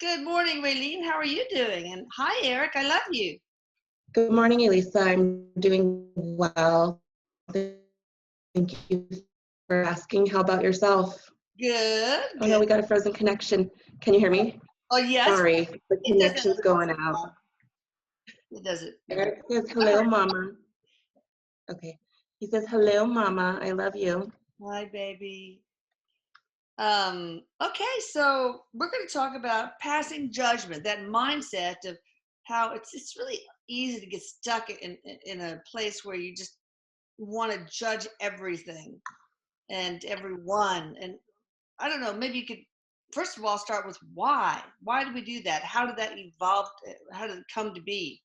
Good morning, Raylene. How are you doing? And hi, Eric. I love you. Good morning, Elisa. I'm doing well. Thank you for asking. How about yourself? Good, Oh good. no, we got a frozen connection. Can you hear me? Oh, yes. Sorry, the It doesn't connection's going work. out. It doesn't. Eric says, All hello, mama. Okay. He says, hello, mama. I love you. right. Hi, baby. Okay, so we're going to talk about passing judgment, that mindset of how it's really easy to get stuck in a place where you just want to judge everything and everyone. And I don't know, maybe you could first of all start with why. Why do we do that? How did that evolve? How did it come to be?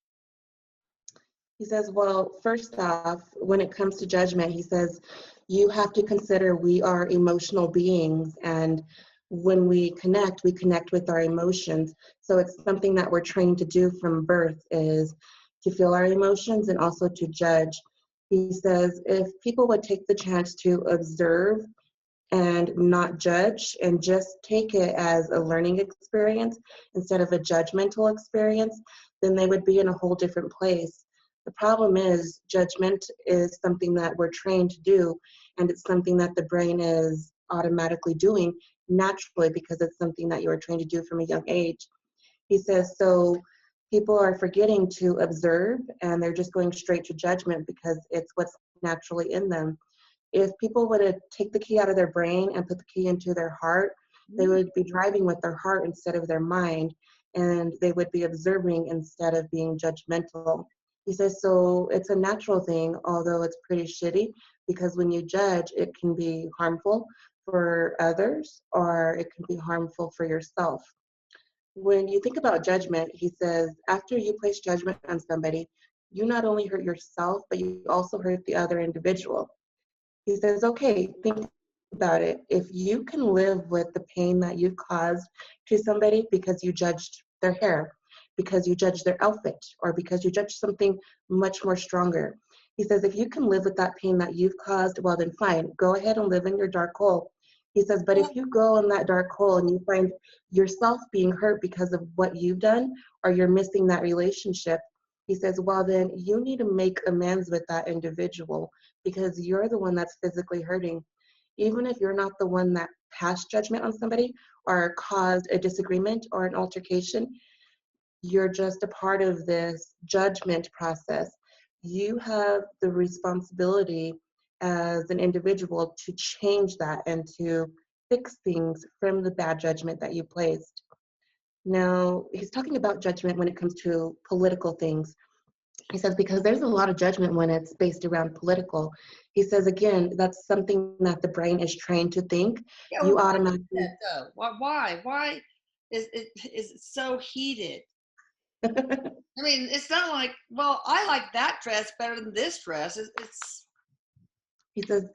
He says, well, first off, when it comes to judgment, he says, you have to consider we are emotional beings. And when we connect with our emotions. So it's something that we're trained to do from birth is to feel our emotions and also to judge. He says, if people would take the chance to observe and not judge and just take it as a learning experience instead of a judgmental experience, then they would be in a whole different place. The problem is judgment is something that we're trained to do, and it's something that the brain is automatically doing naturally because it's something that you were trained to do from a young age. He says, so people are forgetting to observe and they're just going straight to judgment because it's what's naturally in them. If people would have take the key out of their brain and put the key into their heart, they would be driving with their heart instead of their mind, and they would be observing instead of being judgmental. He says, so it's a natural thing, although it's pretty shitty, because when you judge, it can be harmful for others or it can be harmful for yourself. When you think about judgment, he says, after you place judgment on somebody, you not only hurt yourself, but you also hurt the other individual. He says, okay, think about it. If you can live with the pain that you've caused to somebody because you judged their hair, because you judged their outfit, or because you judged something much more stronger. He says, if you can live with that pain that you've caused, well, then fine, go ahead and live in your dark hole. He says, but if you go in that dark hole and you find yourself being hurt because of what you've done, or you're missing that relationship, he says, well, then you need to make amends with that individual because you're the one that's physically hurting. Even if you're not the one that passed judgment on somebody or caused a disagreement or an altercation, you're just a part of this judgment process. You have the responsibility as an individual to change that and to fix things from the bad judgment that you placed. Now, he's talking about judgment when it comes to political things. He says, because there's a lot of judgment when it's based around political. He says, again, that's something that the brain is trained to think. Yeah, well, You why is automatically, that though? Why is it so heated? I mean, it's not like, well, I like that dress better than this dress. It's he says,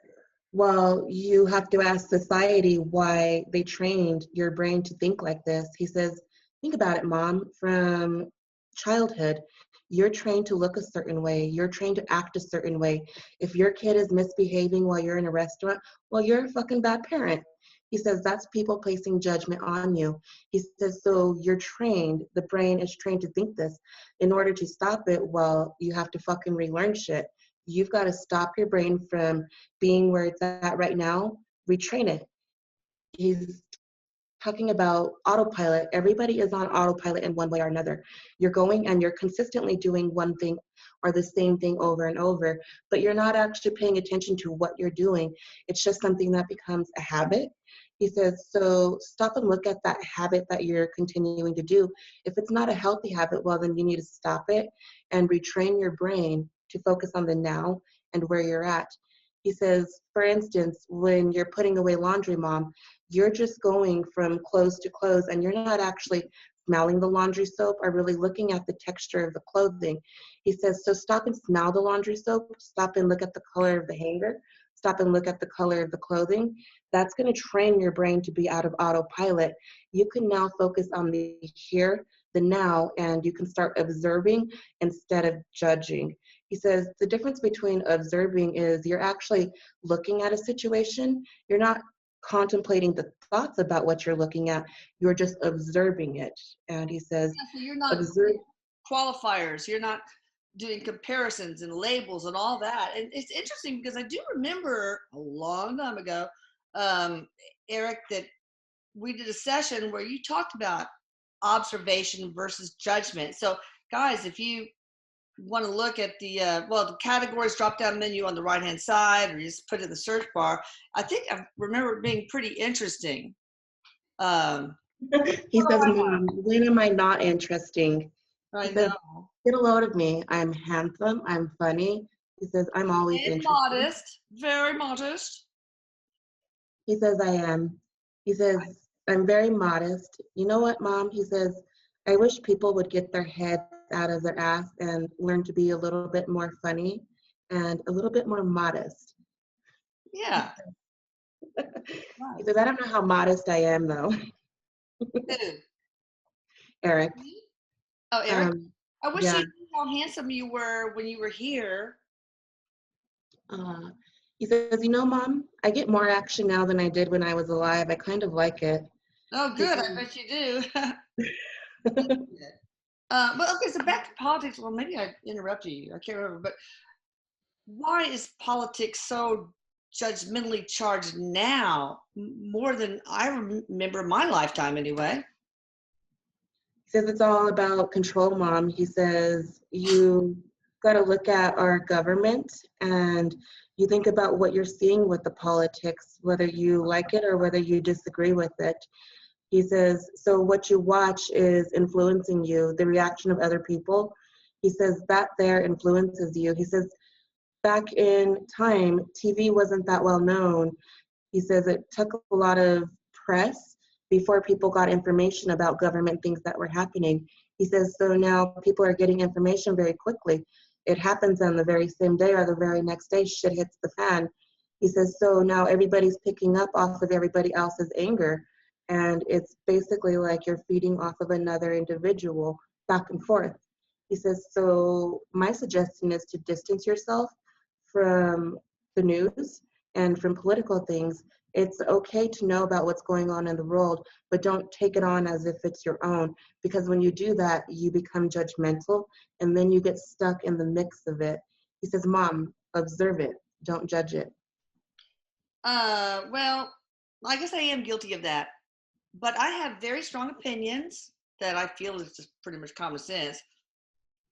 well, you have to ask society why they trained your brain to think like this. He says, think about it, mom, from childhood. You're trained to look a certain way. You're trained to act a certain way. If your kid is misbehaving while you're in a restaurant, well, you're a fucking bad parent. He says that's people placing judgment on you. He says, so you're trained, the brain is trained to think this. In order to stop it, well, you have to fucking relearn shit. You've got to stop your brain from being where it's at right now, retrain it. He's talking about autopilot. Everybody is on autopilot in one way or another. You're going and you're consistently doing one thing or the same thing over and over, but you're not actually paying attention to what you're doing. It's just something that becomes a habit. He says, so stop and look at that habit that you're continuing to do. If it's not a healthy habit, well, then you need to stop it and retrain your brain to focus on the now and where you're at. He says, for instance, when you're putting away laundry, mom, you're just going from clothes to clothes and you're not actually smelling the laundry soap or really looking at the texture of the clothing. He says, so stop and smell the laundry soap, stop and look at the color of the hanger, stop and look at the color of the clothing. That's going to train your brain to be out of autopilot. You can now focus on the here, the now, and you can start observing instead of judging. He says the difference between observing is you're actually looking at a situation. You're not contemplating the thoughts about what you're looking at. You're just observing it. And he says, Yeah, so you're not observe. qualifiers. You're not doing comparisons and labels and all that. And it's interesting because I do remember a long time ago, um, Eric, that we did a session where you talked about observation versus judgment. So, guys, if you want to look at the the categories drop down menu on the right hand side, or you just put it in the search bar, I think I remember it being pretty interesting. Um, He says, Mom, when am I not interesting? He I says, know. get a load of me. I'm handsome. I'm funny. He says, I'm always And interesting. modest, very modest. He says, I am. He says, I'm very modest. You know what, Mom? He says, I wish people would get their heads out of their ass and learn to be a little bit more funny and a little bit more modest. Yeah. He Nice. says, I don't know how modest I am, though. Who? Eric. Me? Oh, Eric. Um, I wish you yeah. knew how handsome you were when you were here. Uh, he says, you know, Mom, I get more action now than I did when I was alive. I kind of like it. Oh, He good. I says, bet you do. Well, okay, so back to politics. Well, maybe I interrupted you. I can't remember. But why is politics so judgmentally charged now, more than I remember my lifetime anyway? he says it's all about control, Mom. He says you got to look at our government and you think about what you're seeing with the politics, whether you like it or whether you disagree with it. He says, so what you watch is influencing you, the reaction of other people. He says that there influences you. He says back in time, TV wasn't that well known. He says it took a lot of press before people got information about government things that were happening. He says, so now people are getting information very quickly. It happens on the very same day or the very next day, shit hits the fan. He says, so now everybody's picking up off of everybody else's anger. And it's basically like you're feeding off of another individual back and forth. He says, so my suggestion is to distance yourself from the news and from political things. It's okay to know about what's going on in the world, but don't take it on as if it's your own, because when you do that, you become judgmental and then you get stuck in the mix of it. He says, Mom, observe it, don't judge it. Well, I guess I am guilty of that. But I have very strong opinions that I feel is just pretty much common sense.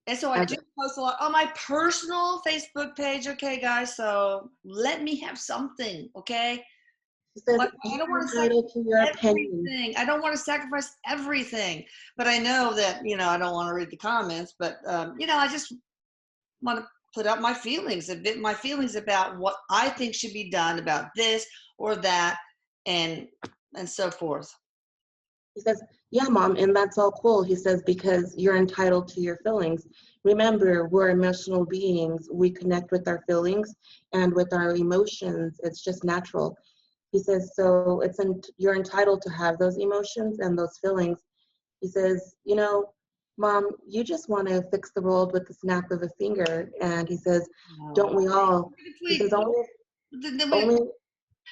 And so I As do post a lot on my personal Facebook page. Okay, guys, so let me have something, okay? he says, Like, I don't you're want to entitled to your sacrifice opinion. everything. I don't want to sacrifice everything. But I know that, I don't want to read the comments, but, I just want to put out my feelings, my feelings about what I think should be done about this or that, and so forth. He says, yeah, Mom, and that's all cool. He says, because you're entitled to your feelings. Remember, we're emotional beings. We connect with our feelings and with our emotions. It's just natural. He says, so you're entitled to have those emotions and those feelings. He says, Mom, you just want to fix the world with the snap of a finger. And he says, No. don't we all? He says, Then only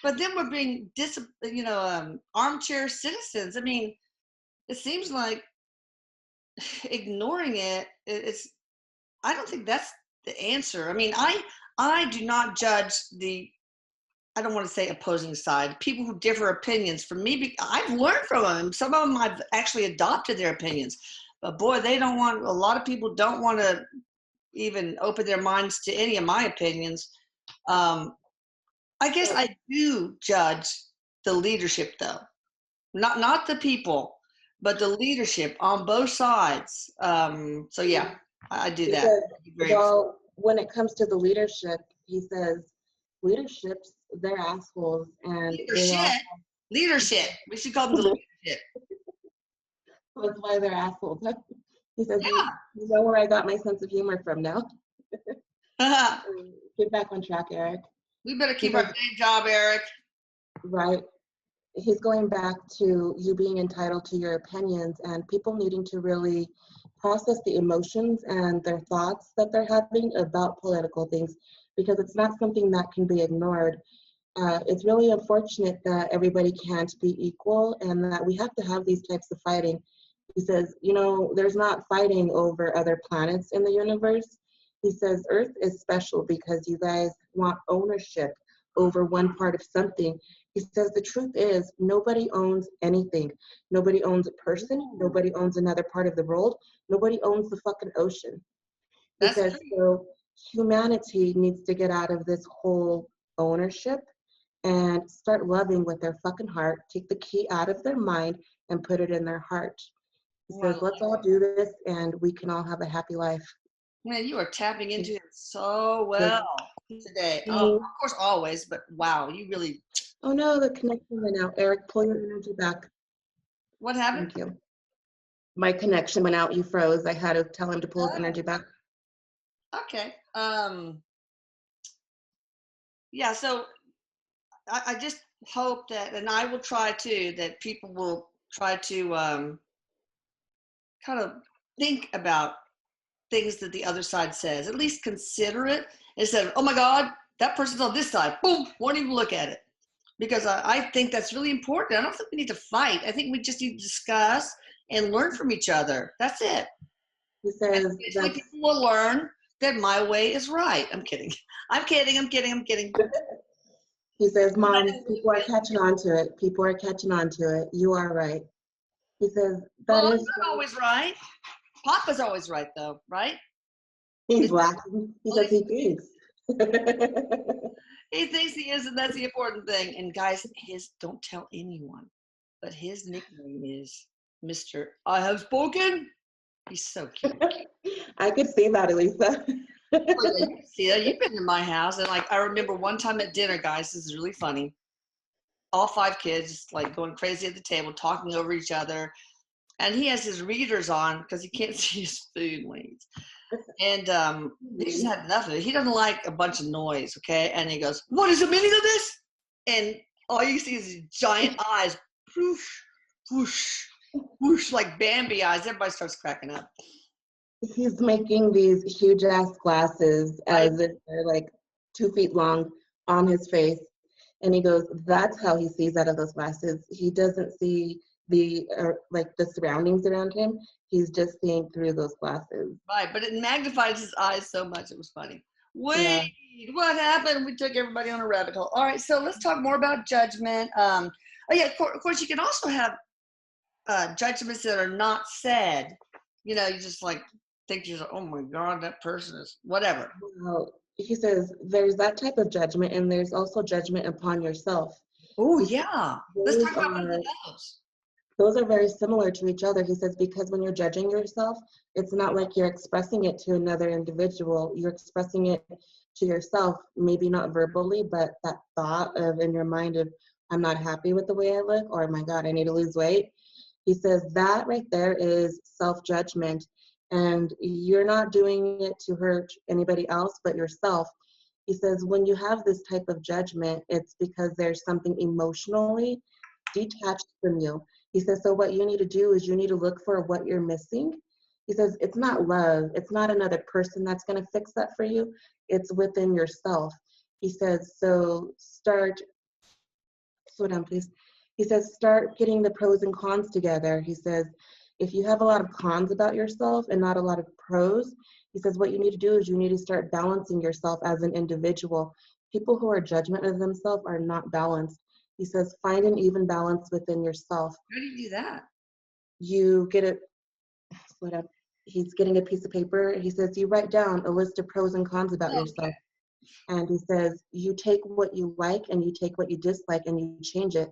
but then we're being armchair citizens. I mean, it seems like ignoring it's I don't think that's the answer. I mean, I do not judge I don't want to say opposing side, people who differ opinions from me. I've learned from them. Some of them I've actually adopted their opinions, but boy, a lot of people don't want to even open their minds to any of my opinions. I guess I do judge the leadership, though, not the people, but the leadership on both sides. So yeah, I do he that. says, Very well, when it comes to the leadership, he says, leaderships, they're assholes and they all leadership. We should call them the leadership. that's why they're assholes. He says, Yeah. you know where I got my sense of humor from now. Get back on track, Eric. We better He keep our says, day job, Eric. right. He's going back to you being entitled to your opinions and people needing to really process the emotions and their thoughts that they're having about political things, because it's not something that can be ignored. It's really unfortunate that everybody can't be equal and that we have to have these types of fighting. He says, you know, there's not fighting over other planets in the universe. He says, Earth is special because you guys want ownership over one part of something. He says, the truth is, nobody owns anything. Nobody owns a person. Nobody owns another part of the world. Nobody owns the fucking ocean. He That's says, so humanity needs to get out of this whole ownership and start loving with their fucking heart, take the key out of their mind and put it in their heart. He says, let's all do this and we can all have a happy life. man, you are tapping into it so well today. Oh, of course, always, but wow, you really. Oh no, the connection went out. Erik, pull your energy back. What happened? Thank you. My connection went out. You froze. I had to tell him to pull his energy back. Okay. Yeah, so I just hope that, and I will try too, that people will try to kind of think about things that the other side says, at least consider it instead of, oh my God, that person's on this side, boom, won't even look at it. Because I think that's really important. I don't think we need to fight. I think we just need to discuss and learn from each other. That's it. He says that people will learn that my way is right. I'm kidding. I'm kidding. He says, Mom, people are catching on to it. People are catching on to it. You are right. He says, that is not always right. Papa's always right, though, right? He's laughing. He says he thinks. He thinks he is, and that's the important thing. And guys, don't tell anyone, but his nickname is Mr. I Have Spoken. He's so cute. I could see that, Elisa. Oh, yeah, you see that. You've been in my house, and like I remember one time at dinner, guys. This is really funny. All 5 kids like going crazy at the table, talking over each other, and he has his readers on because he can't see his food when he eats. And he just had enough of it. He doesn't like a bunch of noise, okay? And he goes, "What is the meaning of this?" And all you see is these giant eyes, whoosh, whoosh, whoosh, like Bambi eyes. Everybody starts cracking up. He's making these huge ass glasses as if they're like 2 feet long on his face. And he goes, that's how he sees out of those glasses. He doesn't see the like the surroundings around him. He's just seeing through those glasses. Right, but it magnified his eyes so much. It was funny. Wait, what happened? We took everybody on a rabbit hole. All right, so let's talk more about judgment. Oh yeah, of course, you can also have judgments that are not said. You know, you just like think you're like, oh my God, that person is whatever. Well, he says there's that type of judgment, and there's also judgment upon yourself. Oh yeah, let's talk about one of those. Those are very similar to each other. He says, because when you're judging yourself, it's not like you're expressing it to another individual. You're expressing it to yourself, maybe not verbally, but that thought of in your mind of, I'm not happy with the way I look, or my God, I need to lose weight. He says that right there is self-judgment, and you're not doing it to hurt anybody else but yourself. He says when you have this type of judgment, it's because there's something emotionally detached from you. He says, so what you need to do is you need to look for what you're missing. He says, it's not love. It's not another person that's going to fix that for you. It's within yourself. He says, so start, slow down, please. He says, start getting the pros and cons together. He says, if you have a lot of cons about yourself and not a lot of pros, he says, what you need to do is you need to start balancing yourself as an individual. People who are judgment of themselves are not balanced. He says, find an even balance within yourself. How do you do that? You get it, split up. He's getting a piece of paper. He says, you write down a list of pros and cons about yourself. And he says, you take what you like and you take what you dislike and you change it.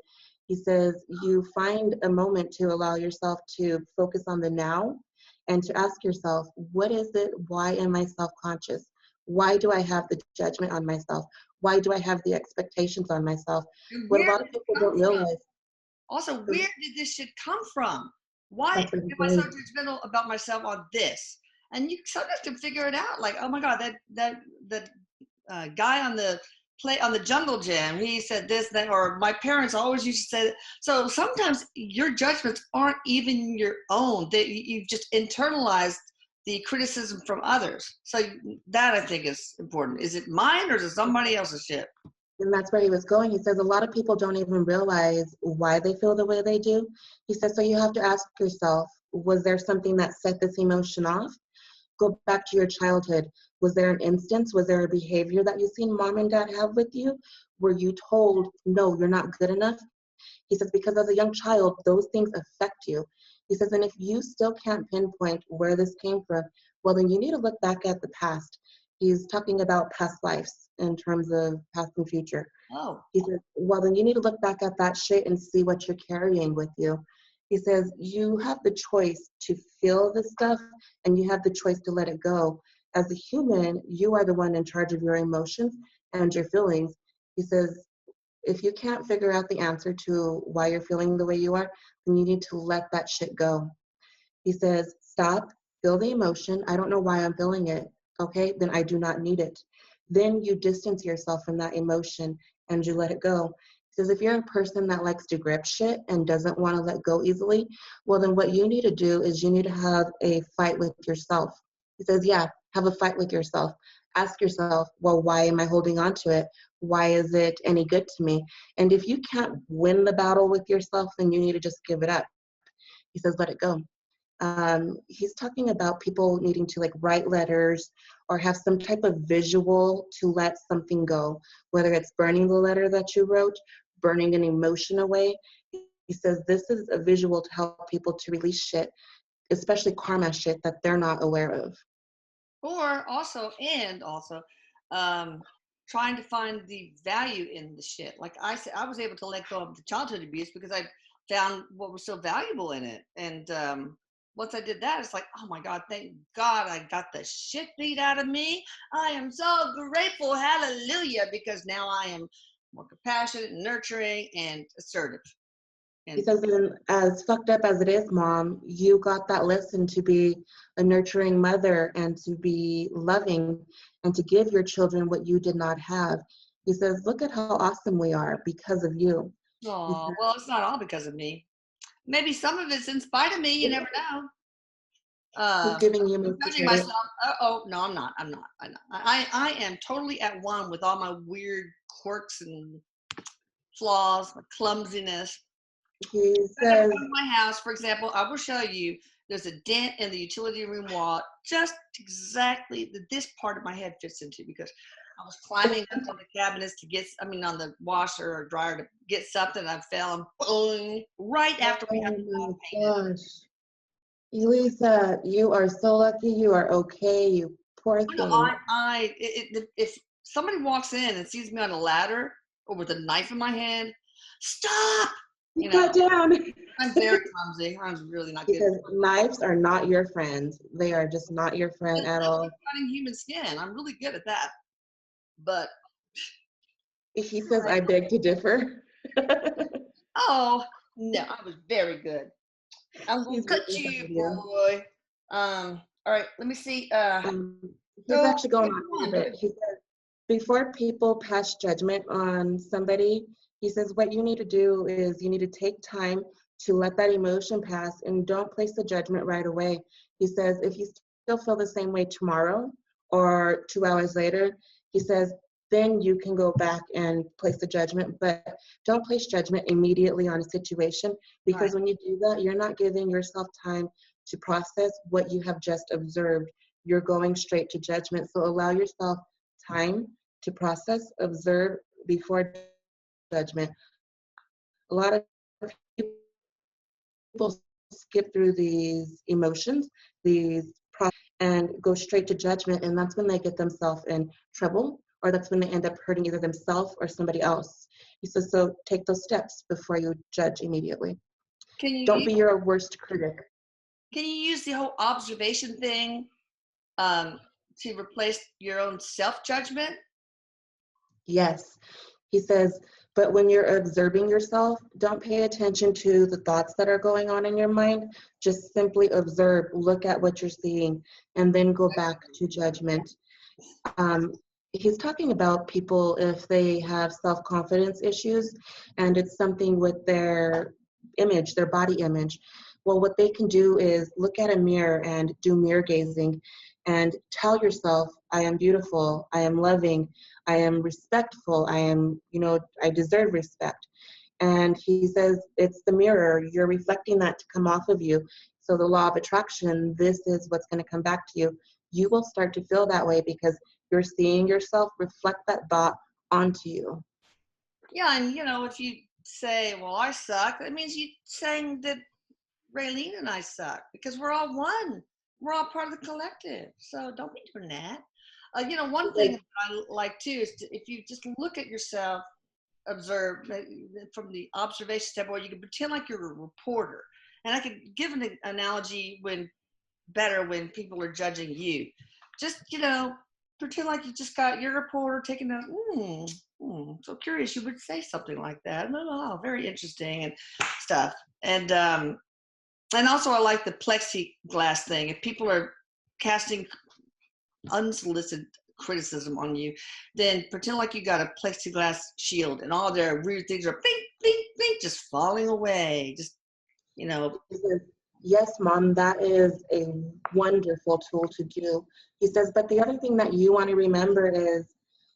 He says, you find a moment to allow yourself to focus on the now and to ask yourself, what is it? Why am I self-conscious? Why do I have the judgment on myself? Why do I have the expectations on myself? What a lot of people don't realize. Also, where did this shit come from? Why am I so judgmental about myself on this? And you sometimes can figure it out. Like, oh my God, that guy on the Jungle Gym, he said this, that, or my parents always used to say that. So sometimes your judgments aren't even your own. You've just internalized the criticism from others. So that I think is important. Is it mine or is it somebody else's shit? And that's where he was going. He says a lot of people don't even realize why they feel the way they do. He says, so you have to ask yourself, was there something that set this emotion off? Go back to your childhood. Was there an instance? Was there a behavior that you've seen mom and dad have with you? Were you told, no, you're not good enough? He says, because as a young child, those things affect you. He says, and if you still can't pinpoint where this came from, well, then you need to look back at the past. He's talking about past lives in terms of past and future. Oh. He says, well, then you need to look back at that shit and see what you're carrying with you. He says, you have the choice to feel this stuff and you have the choice to let it go. As a human, you are the one in charge of your emotions and your feelings. He says, if you can't figure out the answer to why you're feeling the way you are, then you need to let that shit go. He says, stop, feel the emotion. I don't know why I'm feeling it. Okay, then I do not need it. Then you distance yourself from that emotion and you let it go. He says, if you're a person that likes to grip shit and doesn't want to let go easily, well, then what you need to do is you need to have a fight with yourself. He says, yeah, have a fight with yourself. Ask yourself, well, why am I holding on to it? Why is it any good to me? And if you can't win the battle with yourself, then you need to just give it up. He says, let it go. He's talking about people needing to like write letters or have some type of visual to let something go, whether it's burning the letter that you wrote, burning an emotion away. He says this is a visual to help people to release shit, especially karma shit that they're not aware of. Or also, trying to find the value in the shit. Like I said, I was able to let go of the childhood abuse because I found what was so valuable in it. And once I did that, it's like, oh my God, thank God I got the shit beat out of me. I am so grateful. Hallelujah. Because now I am more compassionate, nurturing, and assertive. And He says, and as fucked up as it is, Mom, you got that lesson to be a nurturing mother and to be loving and to give your children what you did not have. He says, look at how awesome we are because of you. oh, well, it's not all because of me. Maybe some of it's in spite of me. You never know. He's giving you most Judging credit. myself. Oh no, I'm not. I'm not. I am totally at one with all my weird quirks and flaws, my clumsiness. He If I ever says, go to my house, for example, I will show you. There's a dent in the utility room wall, just exactly that this part of my head fits into because I was climbing up on the cabinets to get, on the washer or dryer to get something. I fell and boom, right after we had the wall painted. gosh. Elisa, you are so lucky. You are okay. You poor No, thing. if somebody walks in and sees me on a ladder or with a knife in my hand, stop. You got down. I'm very clumsy. I'm really not good. Because knives are not your friend. They are just not your friend at all. Cutting human skin. I'm really good at that. But He says, I beg to differ. oh no, I was very good. I'm gonna He's cut making fun you, of you. boy. All right, let me see. He's So actually going on a bit. He says, before people pass judgment on somebody, he says, what you need to do is you need to take time to let that emotion pass and don't place the judgment right away. He says, if you still feel the same way tomorrow or 2 hours later, he says, then you can go back and place the judgment, but don't place judgment immediately on a situation because when you do that, you're not giving yourself time to process what you have just observed. You're going straight to judgment. So allow yourself time to process, observe before judgment. A lot of people skip through these emotions, these process, and go straight to judgment, and that's when they get themselves in trouble, or that's when they end up hurting either themselves or somebody else. He says, so take those steps before you judge immediately. Don't be your worst critic. Can you use the whole observation thing to replace your own self-judgment? Yes. He says, but when you're observing yourself, don't pay attention to the thoughts that are going on in your mind. Just simply observe, look at what you're seeing, and then go back to judgment. He's talking about people if they have self-confidence issues and it's something with their image, their body image. Well, what they can do is look at a mirror and do mirror gazing and tell yourself, I am beautiful, I am loving, I am respectful, I am, I deserve respect. And he says it's the mirror. You're reflecting that to come off of you. So the law of attraction, this is what's going to come back to you. You will start to feel that way because you're seeing yourself reflect that thought onto you. Yeah, and if you say, well, I suck, that means you're saying that Raylene and I suck, because we're all one. We're all part of the collective. So don't be doing that. One thing that I like too is if you just look at yourself, observe from the observation standpoint, you can pretend like you're a reporter. And I could give an analogy when people are judging you. Just, pretend like you just got your reporter taking a, so curious you would say something like that. No, very interesting and stuff. And also I like the plexiglass thing. If people are casting unsolicited criticism on you, then pretend like you got a plexiglass shield and all their weird things are bing, bing, bing, just falling away. Just, Yes, Mom, that is a wonderful tool to do. He says, but the other thing that you want to remember is,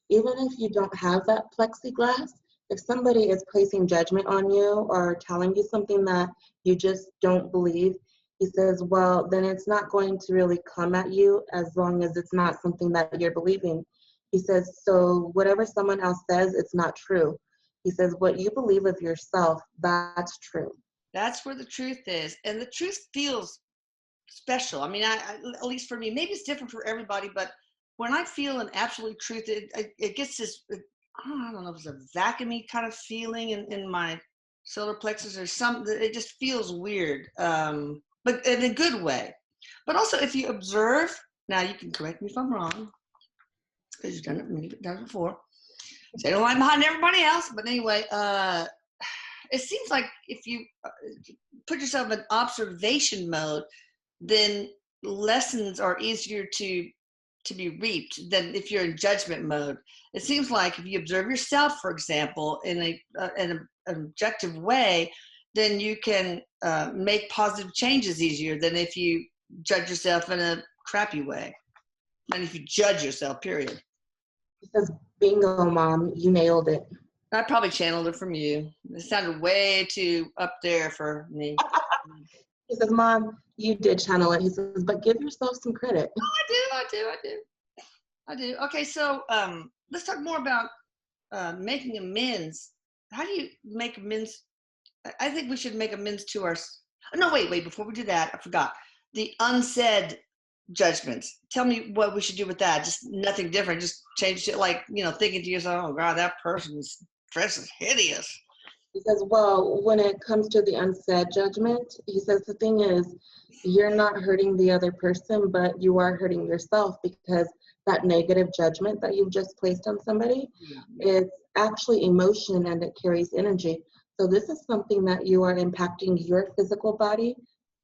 even if you don't have that plexiglass, if somebody is placing judgment on you or telling you something that you just don't believe, he says, well, then it's not going to really come at you as long as it's not something that you're believing. He says, so whatever someone else says, it's not true. He says, what you believe of yourself, that's true. That's where the truth is. And the truth feels special. I mean, I at least for me, maybe it's different for everybody, but when I feel an absolute truth, it gets this, I don't know if it's a vacuumy kind of feeling in my solar plexus or something. It just feels weird, but in a good way. But also, if you observe, now you can correct me if I'm wrong, because you've done it before. So I don't lie behind everybody else. But anyway, it seems like if you put yourself in observation mode, then lessons are easier to be reaped than if you're in judgment mode. It seems like if you observe yourself, for example, in an objective way, then you can make positive changes easier than if you judge yourself in a crappy way. And if you judge yourself, period. He says, bingo, Mom, you nailed it. I probably channeled it from you. It sounded way too up there for me. He says, Mom, you did channel it. He says, but give yourself some credit. I do. Okay, so let's talk more about making amends. How do you make amends? I think we should make amends to our. No, wait. Before we do that, I forgot the unsaid judgments. Tell me what we should do with that. Just nothing different. Just change it, like thinking to yourself, "Oh God, that person's dress is hideous." He says, well, when it comes to the unsaid judgment, he says the thing is, you're not hurting the other person, but you are hurting yourself, because that negative judgment that you've just placed on somebody, it's actually emotion and it carries energy. So this is something that you are impacting your physical body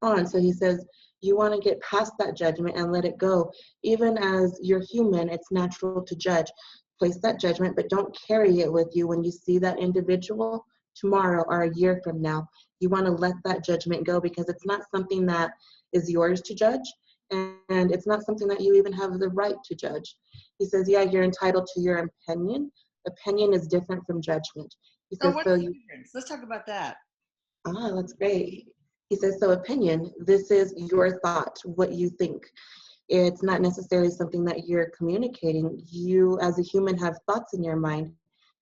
on. So he says, you want to get past that judgment and let it go. Even as you're human, it's natural to judge. Place that judgment, but don't carry it with you when you see that individual tomorrow or a year from now. You want to let that judgment go, because it's not something that is yours to judge, and it's not something that you even have the right to judge. He says, yeah, you're entitled to your opinion. Opinion is different from judgment. He says, what's the difference? Let's talk about that. That's great. He says, so opinion, this is your thought, what you think. It's not necessarily something that you're communicating. You, as a human, have thoughts in your mind.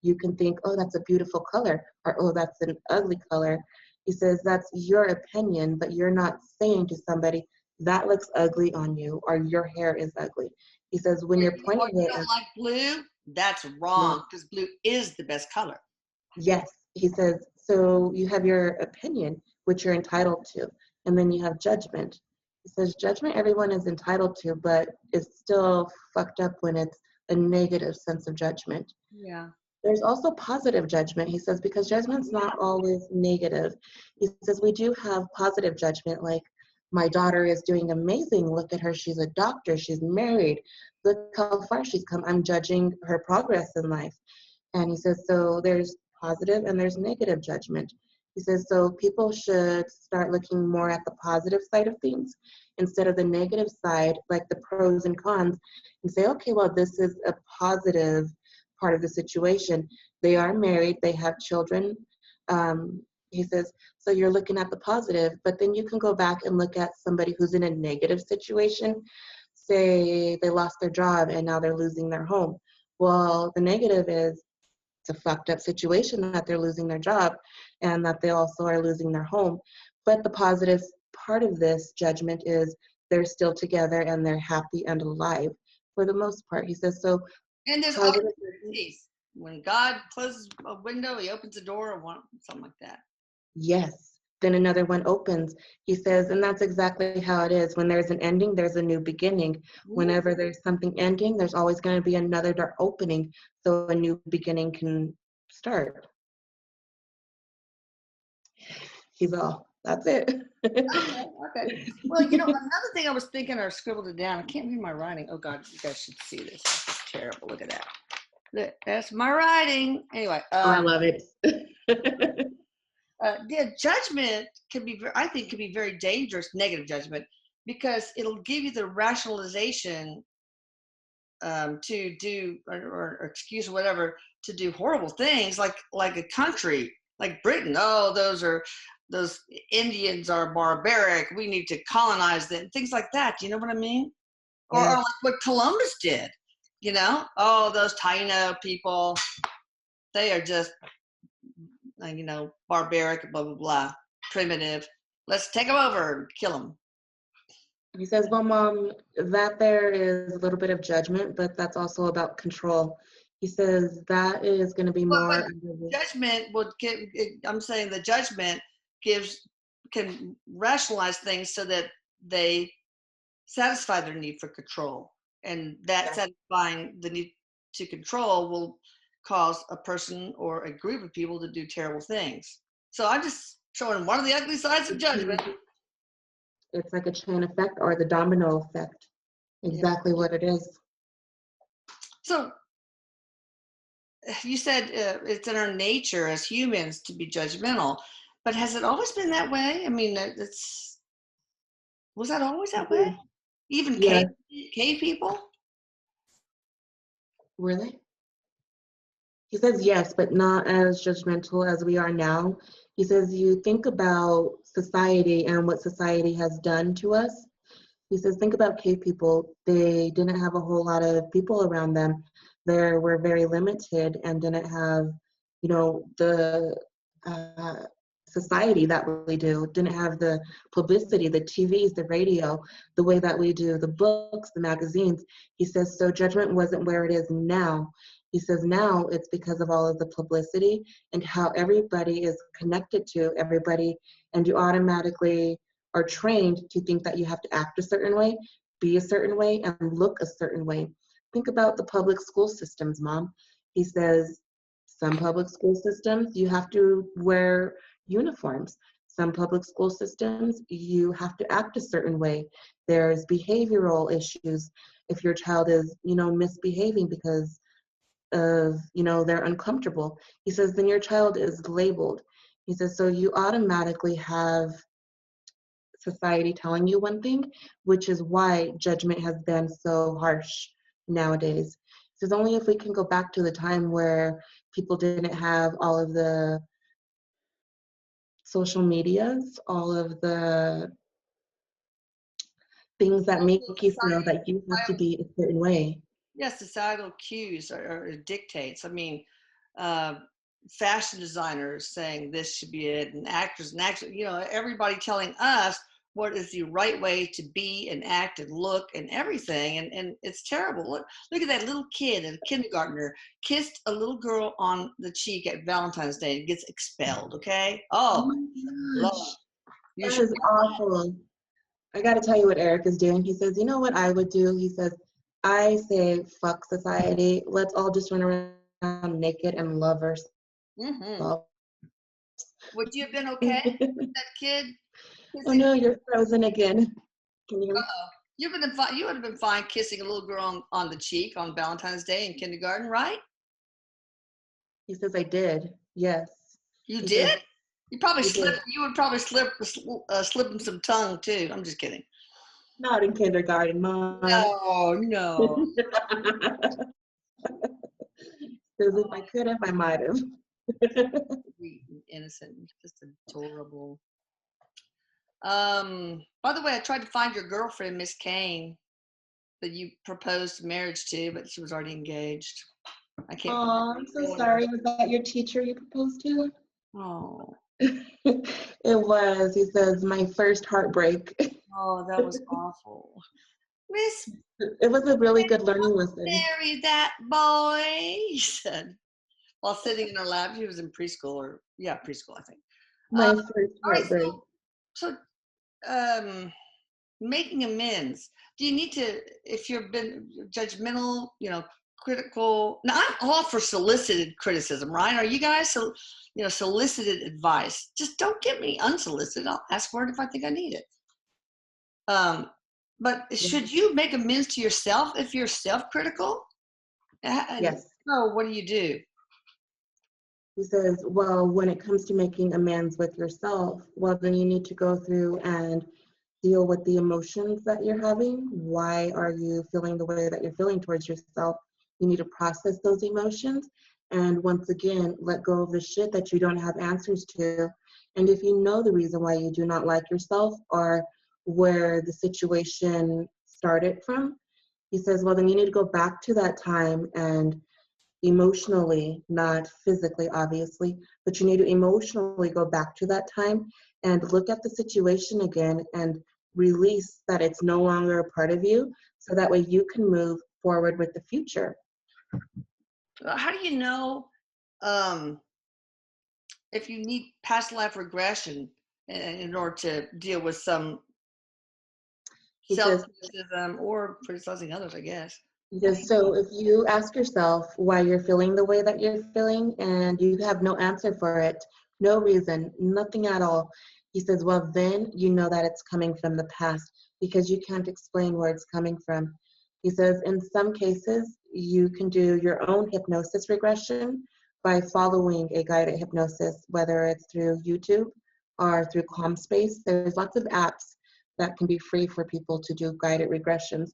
You can think, oh, that's a beautiful color, or oh, that's an ugly color. He says, that's your opinion, but you're not saying to somebody, that looks ugly on you, or your hair is ugly. He says, when you're pointing it, you don't like blue, that's wrong, because blue is the best color. Yes, he says, so you have your opinion, which you're entitled to, and then you have judgment. He says, judgment everyone is entitled to, but it's still fucked up when it's a negative sense of judgment. Yeah. There's also positive judgment, he says, because judgment's not always negative. He says, we do have positive judgment, like, my daughter is doing amazing. Look at her. She's a doctor. She's married. Look how far she's come. I'm judging her progress in life. And he says, so there's positive and there's negative judgment. He says, so people should start looking more at the positive side of things instead of the negative side, like the pros and cons, and say, okay, well, this is a positive part of the situation. They are married, they have children. He says, so you're looking at the positive, but then you can go back and look at somebody who's in a negative situation. Say they lost their job and now they're losing their home. Well, the negative is it's a fucked up situation that they're losing their job and that they also are losing their home. But the positive part of this judgment is they're still together and they're happy and alive for the most part. He says, so And there's positive. opportunities. When God closes a window, he opens a door or something like that. Yes. Then another one opens. He says, and that's exactly how it is. When there's an ending, there's a new beginning. Whenever there's something ending, there's always going to be another door opening, so a new beginning can start. He's all, that's it. Okay. Well, another thing I was thinking or scribbled it down. I can't read my writing. Oh, God, you guys should see this. It's terrible. Look at that. That's my writing. Anyway. I love it. Yeah, judgment I think can be very dangerous, negative judgment, because it'll give you the rationalization to do or excuse or whatever to do horrible things, like a country like Britain. Oh, those Indians are barbaric. We need to colonize them. Things like that. Do you know what I mean? Or Yes. like what Columbus did. Oh, those Taino people, they are just barbaric, blah, blah, blah, primitive. Let's take them over and kill them. He says, well, Mom, that there is a little bit of judgment, but that's also about control. He says that is going to be more. But judgment I'm saying the judgment can rationalize things so that they satisfy their need for control. And that satisfying the need to control will cause a person or a group of people to do terrible things. So I'm just showing one of the ugly sides of judgment. It's like a chain effect or the domino effect. Exactly what it is. So you said it's in our nature as humans to be judgmental, but has it always been that way? I mean, was that always that way? Even cave people? Were they? He says yes, but not as judgmental as we are now. He says you think about society and what society has done to us. He says, think about cave people. They didn't have a whole lot of people around them. They were very limited and didn't have, the society that we do, didn't have the publicity, the TVs, the radio, the way that we do, the books, the magazines. He says, so judgment wasn't where it is now. He says now it's because of all of the publicity and how everybody is connected to everybody, and you automatically are trained to think that you have to act a certain way, be a certain way, and look a certain way. Think about the public school systems, Mom. He says some public school systems, you have to wear uniforms. Some public school systems, you have to act a certain way. There's behavioral issues if your child is, misbehaving because of, they're uncomfortable. He says, then your child is labeled. He says, so you automatically have society telling you one thing, which is why judgment has been so harsh nowadays. He says, only if we can go back to the time where people didn't have all of the social medias, all of the things that make you feel that you have to be a certain way. Yes, societal cues or dictates. I mean, fashion designers saying this should be it, and actors and actors, everybody telling us what is the right way to be and act and look and everything. And it's terrible. Look at that little kid, a kindergartner, kissed a little girl on the cheek at Valentine's Day and gets expelled, okay? Oh, Lord. That is awful. I got to tell you what Erik is doing. He says, you know what I would do? He says, I say, fuck society. Let's all just run around naked and love ourselves. Mm-hmm. Would you have been okay with that kid? Oh no, you're frozen again. Can you hear me? You would have been fine kissing a little girl on the cheek on Valentine's Day in kindergarten, right? He says, I did. Yes. You did? You probably He slip. says, You would probably slip him some tongue too. I'm just kidding. not in kindergarten, Mom. No, no. Because if I could have, I might have. Sweet and innocent, just adorable. By the way, I tried to find your girlfriend, Miss Kane, that you proposed marriage to, but she was already engaged. I can't Oh, I'm so find sorry. Was that your teacher you proposed to? Oh, It was. He says, my first heartbreak. oh, that was awful. Miss, It was a really good learning lesson. marry that boy, he said, while sitting in her lap. She was in preschool, preschool, I think. My first All right, heartbreak. so making amends. Do you need to, if you've been judgmental, critical? Now, I'm all for solicited criticism, right? Are you guys, solicited advice? Just don't give me unsolicited. I'll ask for it if I think I need it. But should you make amends to yourself if you're self-critical? Yes. No, what do you do? He says, well, when it comes to making amends with yourself, well, then you need to go through and deal with the emotions that you're having. Why are you feeling the way that you're feeling towards yourself? You need to process those emotions. And once again, let go of the shit that you don't have answers to. And if you know the reason why you do not like yourself or where the situation started from, he says, well, then you need to go back to that time and emotionally, not physically, obviously, but you need to emotionally go back to that time and look at the situation again and release that it's no longer a part of you so that way you can move forward with the future. How do you know if you need past life regression in order to deal with some He says, self-criticism or criticizing others, I guess? because so if you ask yourself why you're feeling the way that you're feeling and you have no answer for it, no reason, nothing at all, he says, well, then you know that it's coming from the past because you can't explain where it's coming from. He says, in some cases, you can do your own hypnosis regression by following a guided hypnosis, whether it's through YouTube or through Calm Space. There's lots of apps that can be free for people to do guided regressions.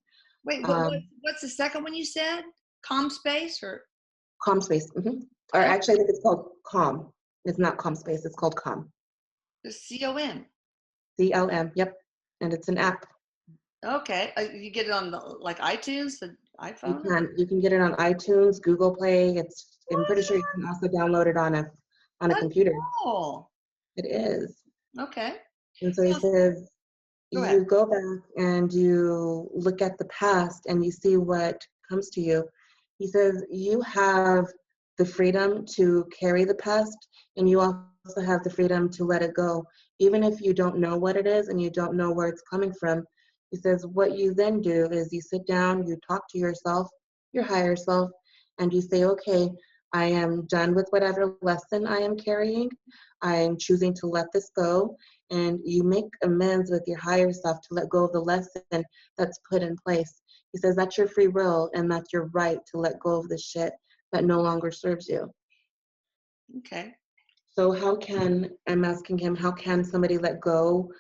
Wait, what's the second one you said? Calm space or? Calm Space. Or actually, I think it's called Calm. It's not Calm Space. It's called Calm. COM. CLM. Yep. And it's an app. Okay, you get it on like iTunes, the iPhone. You can get it on iTunes, Google Play. I'm pretty sure you can also download it on a computer. Cool. It is. Okay. And so he says, Go ahead. you go back and you look at the past and you see what comes to you. He says you have the freedom to carry the past and you also have the freedom to let it go. Even if you don't know what it is and you don't know where it's coming from, he says what you then do is you sit down, you talk to yourself, your higher self, and you say, okay, I am done with whatever lesson I am carrying. I am choosing to let this go. And you make amends with your higher self to let go of the lesson that's put in place. He says that's your free will and that's your right to let go of the shit that no longer serves you. Okay. So I'm asking him, how can somebody let go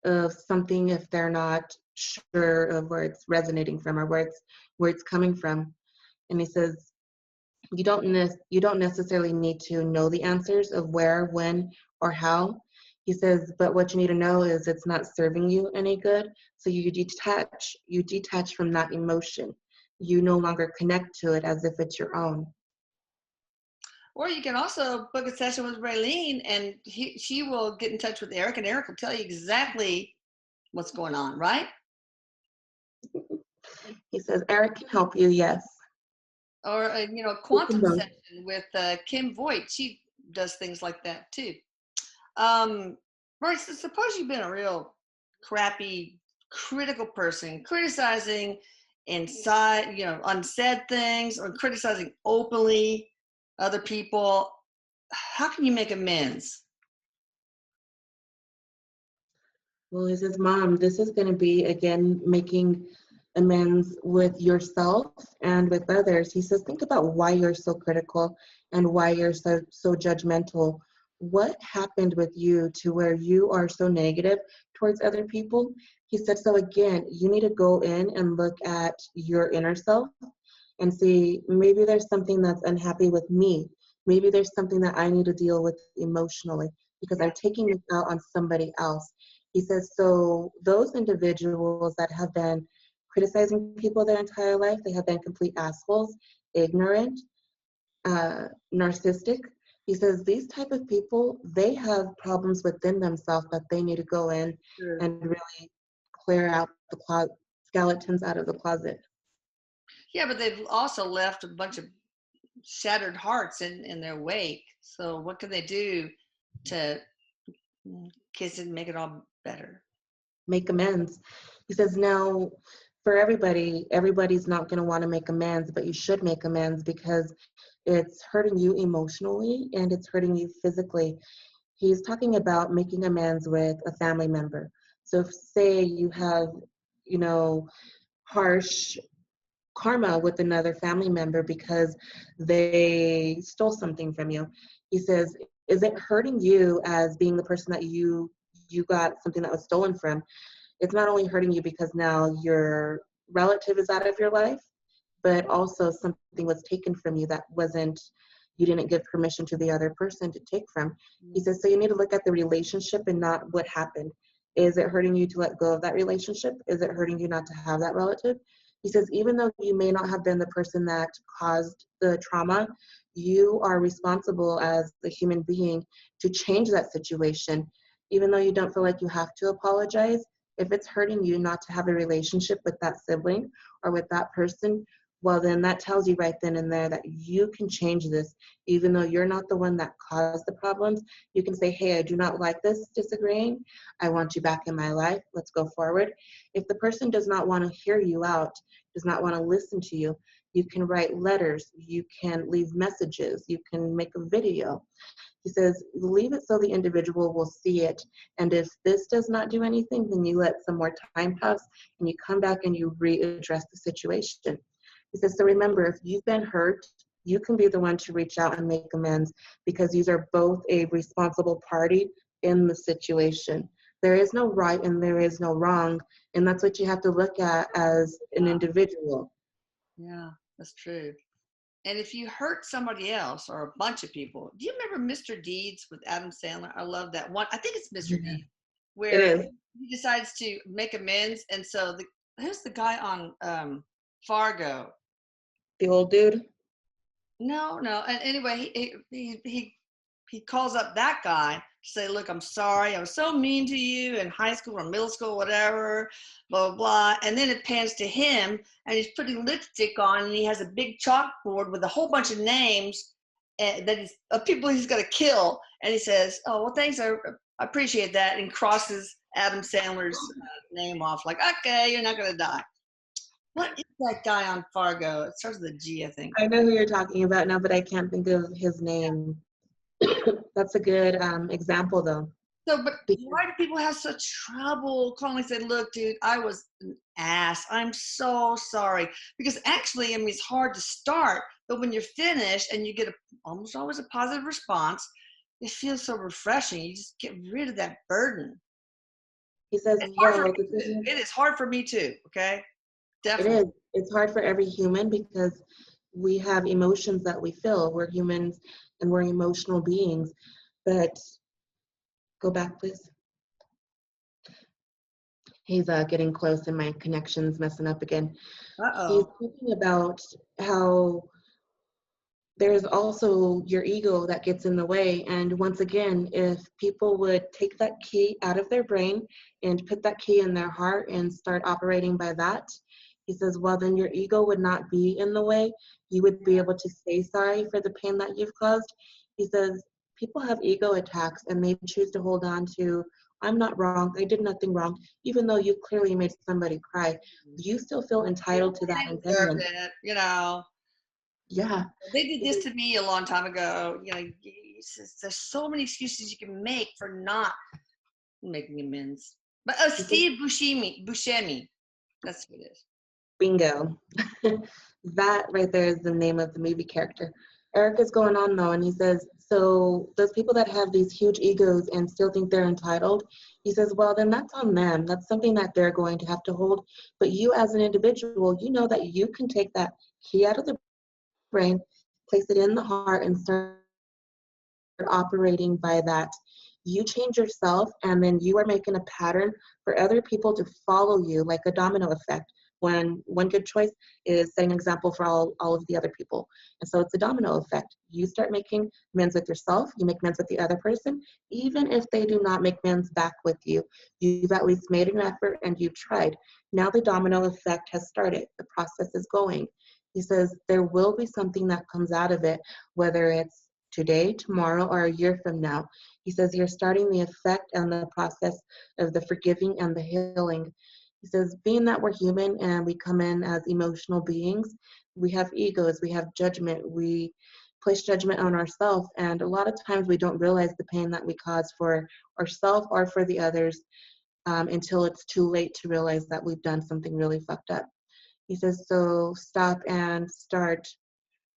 of something if they're not sure of where it's resonating from or where it's coming from? And he says, you don't necessarily need to know the answers of where, when, or how. He says, but what you need to know is it's not serving you any good. So you detach from that emotion. You no longer connect to it as if it's your own. Or you can also book a session with Raylene and she will get in touch with Erik and Erik will tell you exactly what's going on, right? He says, Erik can help you, yes. Or, a quantum session with Kim Voigt. She does things like that too. Right, so suppose you've been a real crappy, critical person, criticizing inside, unsaid things or criticizing openly other people. How can you make amends? Well, he says, Mom, this is going to be, again, making amends with yourself and with others. He says, think about why you're so critical and why you're so judgmental. what happened with you to where you are so negative towards other people? He said, so again, you need to go in and look at your inner self and see, maybe there's something that's unhappy with me. Maybe there's something that I need to deal with emotionally because I'm taking it out on somebody else. He says, so those individuals that have been criticizing people their entire life, they have been complete assholes, ignorant, narcissistic. He says these type of people, they have problems within themselves that they need to go in Sure. and really clear out the skeletons out of the closet. Yeah, but they've also left a bunch of shattered hearts in their wake. So what can they do to kiss it and make it all better? Make amends. He says now for everybody, everybody's not going to want to make amends, but you should make amends because it's hurting you emotionally and it's hurting you physically. He's talking about making amends with a family member. So if, say you have, you know, harsh karma with another family member because they stole something from you. He says, is it hurting you as being the person that you got something that was stolen from? It's not only hurting you because now your relative is out of your life, but also something was taken from you that wasn't, you didn't give permission to the other person to take from. He says, so you need to look at the relationship and not what happened. Is it hurting you to let go of that relationship? Is it hurting you not to have that relative? He says, even though you may not have been the person that caused the trauma, you are responsible as the human being to change that situation. Even though you don't feel like you have to apologize, if it's hurting you not to have a relationship with that sibling or with that person, well, then that tells you right then and there that you can change this. Even though you're not the one that caused the problems, you can say, hey, I do not like this disagreeing. I want you back in my life. Let's go forward. If the person does not want to hear you out, does not want to listen to you, you can write letters, you can leave messages, you can make a video. He says, leave it so the individual will see it. And if this does not do anything, then you let some more time pass and you come back and you readdress the situation. He says, so remember, if you've been hurt, you can be the one to reach out and make amends because these are both a responsible party in the situation. There is no right and there is no wrong. And that's what you have to look at as an individual. Yeah, that's true. And if you hurt somebody else or a bunch of people, do you remember Mr. Deeds with Adam Sandler? I love that one. I think it's Mr. Yeah, Deeds, it where is. he decides to make amends. And so who's the guy on Fargo? The old dude. No, no. And anyway, he calls up that guy to say, "Look, I'm sorry. I was so mean to you in high school or middle school, whatever, blah blah blah." And then it pans to him, and he's putting lipstick on, and he has a big chalkboard with a whole bunch of names that he's of people he's going to kill. And he says, "Oh well, thanks. I appreciate that," and crosses Adam Sandler's name off, like, "Okay, you're not going to die." What is that guy on Fargo? It starts with a G, I think. I know who you're talking about now, but I can't think of his name. That's a good example, though. So, but why do people have such trouble calling and say, look, dude, I was an ass. I'm so sorry. Because actually, I mean, it's hard to start, but when you're finished and you get almost always a positive response, it feels so refreshing. You just get rid of that burden. He says, It's hard for well, me too. It is hard for me too. Okay. it Definitely. is. It's hard for every human because we have emotions that we feel. We're humans and we're emotional beings. But go back, please. He's getting close and my connection's messing up again. He's Uh-oh. talking about how there's also your ego that gets in the way. And once again, if people would take that key out of their brain and put that key in their heart and start operating by that, he says, well, then your ego would not be in the way. You would be able to say sorry for the pain that you've caused. He says, people have ego attacks and they choose to hold on to, I'm not wrong, I did nothing wrong, even though you clearly made somebody cry. You still feel entitled to that They deserved opinion. it, you know. Yeah. They did this to me a long time ago. You know, there's so many excuses you can make for not making amends. But Steve Buscemi, that's who it is. Bingo. That right there is the name of the movie character. Erik is going on though, and he says, So those people that have these huge egos and still think they're entitled, he says, well, then that's on them. That's something that they're going to have to hold. But you as an individual, you know that you can take that key out of the brain, place it in the heart, and start operating by that. You change yourself, and then you are making a pattern for other people to follow you, like a domino effect. When one good choice is setting an example for all of the other people. And so it's a domino effect. You start making amends with yourself, you make amends with the other person, even if they do not make amends back with you. You've at least made an effort and you've tried. Now the domino effect has started. The process is going. He says there will be something that comes out of it, whether it's today, tomorrow, or a year from now. He says you're starting the effect and the process of the forgiving and the healing. He says, being that we're human and we come in as emotional beings, we have egos, we have judgment, we place judgment on ourselves, and a lot of times we don't realize the pain that we cause for ourselves or for the others until it's too late to realize that we've done something really fucked up. He says, so stop and start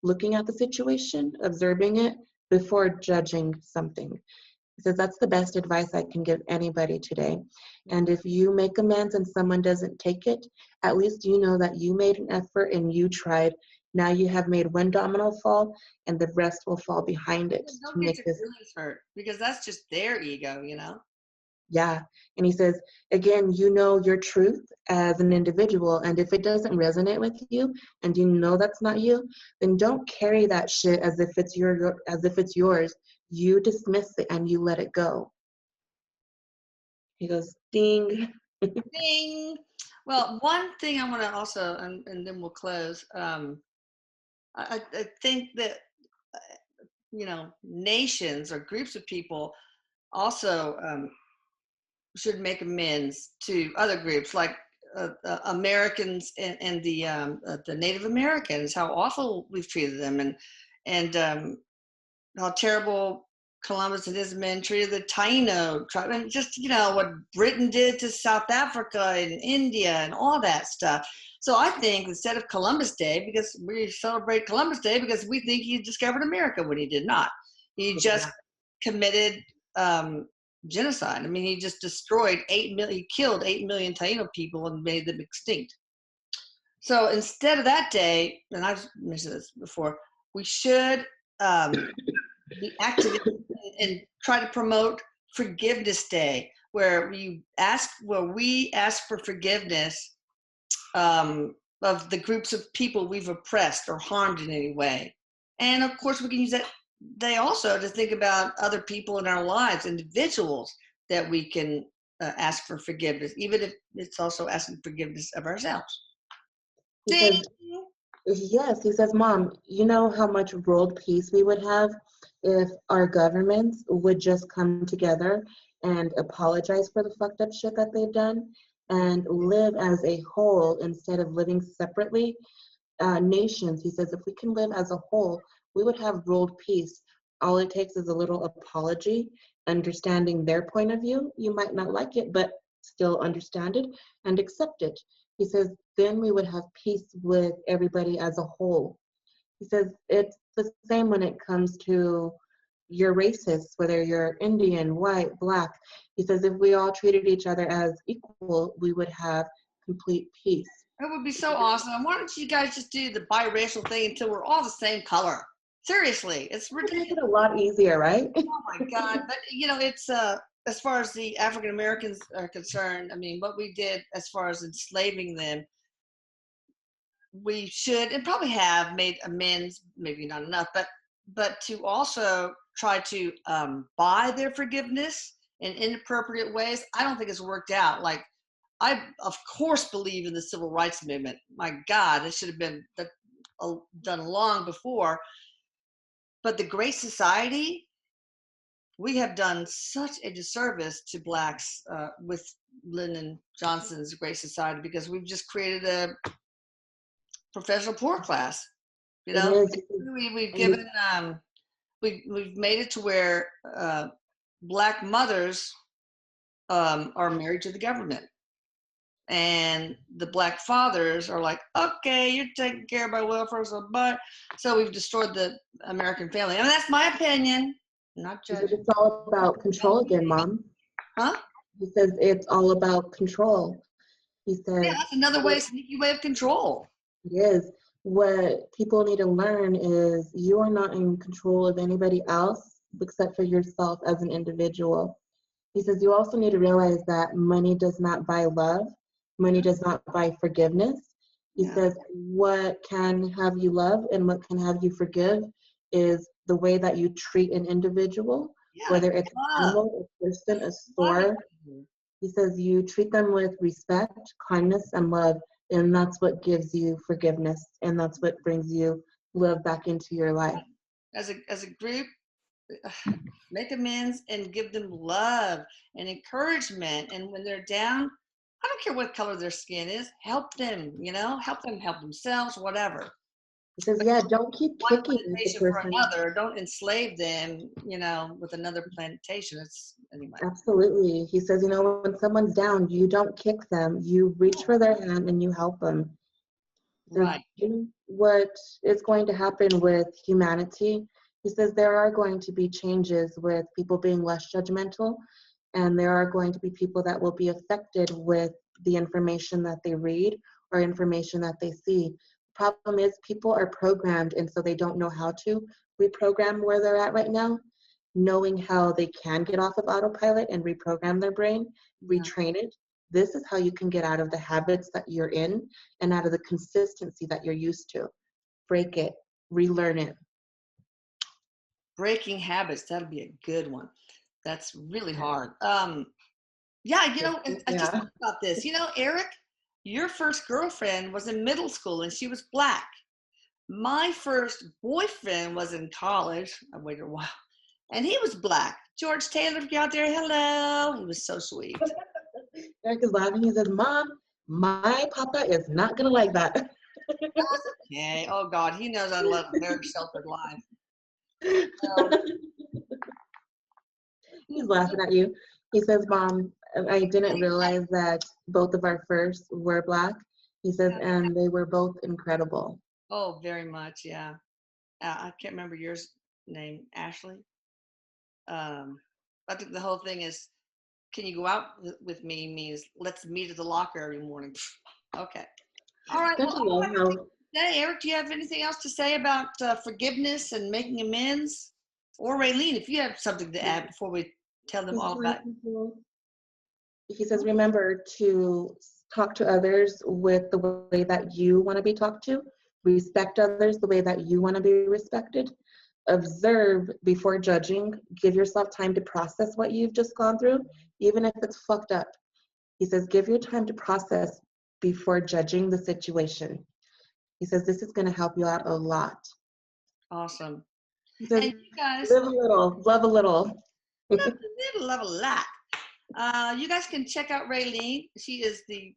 looking at the situation, observing it before judging something. He says that's the best advice I can give anybody today. And if you make amends and someone doesn't take it, at least you know that you made an effort and you tried. Now you have made one domino fall, and the rest will fall behind it Don't to get make your this. feelings hurt, because that's just their ego, you know? Yeah. And he says, again, you know your truth as an individual. And if it doesn't resonate with you and you know that's not you, then don't carry that shit as if it's yours. You dismiss it and you let it go. He goes, ding. Ding. Well, one thing I want to also, and then we'll close. I think that, nations or groups of people also should make amends to other groups, like Americans and the Native Americans, how awful we've treated them, and how terrible Columbus and his men treated the Taino tribe, and just what Britain did to South Africa and India and all that stuff. So I think instead of Columbus Day, because we celebrate Columbus Day because we think he discovered America when he did not. He just committed genocide. I mean, he just destroyed 8 million. He killed 8 million Taino people and made them extinct. So instead of that day, and I've mentioned this before, we should be active and try to promote Forgiveness Day, where we ask for forgiveness of the groups of people we've oppressed or harmed in any way. And of course, we can use that day also to think about other people in our lives, individuals that we can ask for forgiveness, even if it's also asking forgiveness of ourselves. He says, yes, he says, Mom, you know how much world peace we would have if our governments would just come together and apologize for the fucked up shit that they've done and live as a whole instead of living separately. Nations, he says, if we can live as a whole, we would have world peace. All it takes is a little apology, understanding their point of view. You might not like it, but still understand it and accept it. He says, then we would have peace with everybody as a whole. He says, it's the same when it comes to your races, whether you're Indian, white, black. He says, if we all treated each other as equal, we would have complete peace. It would be so awesome. Why don't you guys just do the biracial thing until we're all the same color? Seriously, it's ridiculous. Make it a lot easier, right? Oh my God. But it's as far as the African Americans are concerned, I mean, what we did as far as enslaving them, we should and probably have made amends, maybe not enough, but to also try to buy their forgiveness in inappropriate ways. I don't think it's worked out. Like, I of course believe in the civil rights movement. My God, it should have been done long before. But the Great Society, we have done such a disservice to blacks with Lyndon Johnson's Great Society, because we've just created a professional poor class. We've given we've made it to where black mothers are married to the government, and the black fathers are like, okay, you're taking care of my welfare, so we've destroyed the American family. I mean, that's my opinion. Not He says judging. it's all about control again, Mom. Huh? He says it's all about control. He Yeah, says that's another way, sneaky way of control. it is. What people need to learn is you are not in control of anybody else except for yourself as an individual. He says you also need to realize that money does not buy love. Money does not buy forgiveness. He Yeah. says what can have you love and what can have you forgive is the way that you treat an individual, Yeah. whether it's an Love. animal, a person, a Love store. it. He says you treat them with respect, kindness, and love, and that's what gives you forgiveness, and that's what brings you love back into your life. As a group, make amends and give them love and encouragement. And when they're down, I don't care what color their skin is, help them, help them help themselves, whatever. He says, yeah, don't keep One kicking at the plantation for person. another. Don't enslave them, with another plantation. It's anyway. Absolutely. He says, when someone's down, you don't kick them. You reach for their hand and you help them. Right. What is going to happen with humanity? He says there are going to be changes with people being less judgmental, and there are going to be people that will be affected with the information that they read or information that they see. The problem is people are programmed, and so they don't know how to reprogram where they're at right now. Knowing how they can get off of autopilot and reprogram their brain, retrain it. This is how you can get out of the habits that you're in and out of the consistency that you're used to. Break it, relearn it. Breaking habits, that'll be a good one. That's really hard. Yeah, I just Yeah. thought about this. Eric, your first girlfriend was in middle school and she was Black. My first boyfriend was in college. I waited a while. And he was Black. George Taylor, if you're out there, hello. He was so sweet. Eric is laughing. He says, Mom, my papa is not going to like that. Okay. Oh, God. He knows I led a very sheltered life. So, He's laughing at you. He says, Mom, I didn't realize that both of our firsts were Black. He says, and they were both incredible. oh, very much. Yeah. I can't remember yours name, Ashley. I think the whole thing is, can you go out with me means let's meet at the locker every morning. Okay. All right. Don't Well, you love how hey, Eric, do you have anything else to say about forgiveness and making amends? Or Raylene, if you have something to add before we tell them all about it. he says, remember to talk to others with the way that you want to be talked to, respect others the way that you want to be respected, observe before judging, give yourself time to process what you've just gone through, even if it's fucked up. He says, give your time to process before judging the situation. He says, this is going to help you out a lot. Awesome. He says, And you guys, live a little, love a little. love a lot. You guys can check out Raylene. She is the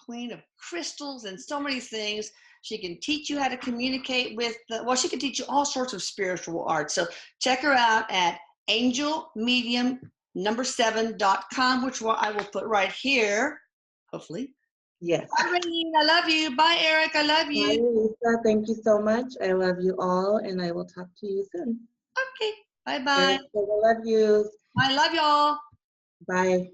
queen of crystals and so many things. She can teach you how to communicate with, she can teach you all sorts of spiritual arts. So check her out at angelmedium7.com, which I will put right here, hopefully. Yes. Bye, Raylene. I love you. Bye, Eric. I love you. Bye, Lisa. Thank you so much. I love you all, and I will talk to you soon. Okay. Bye-bye. I love you. I love y'all. Bye.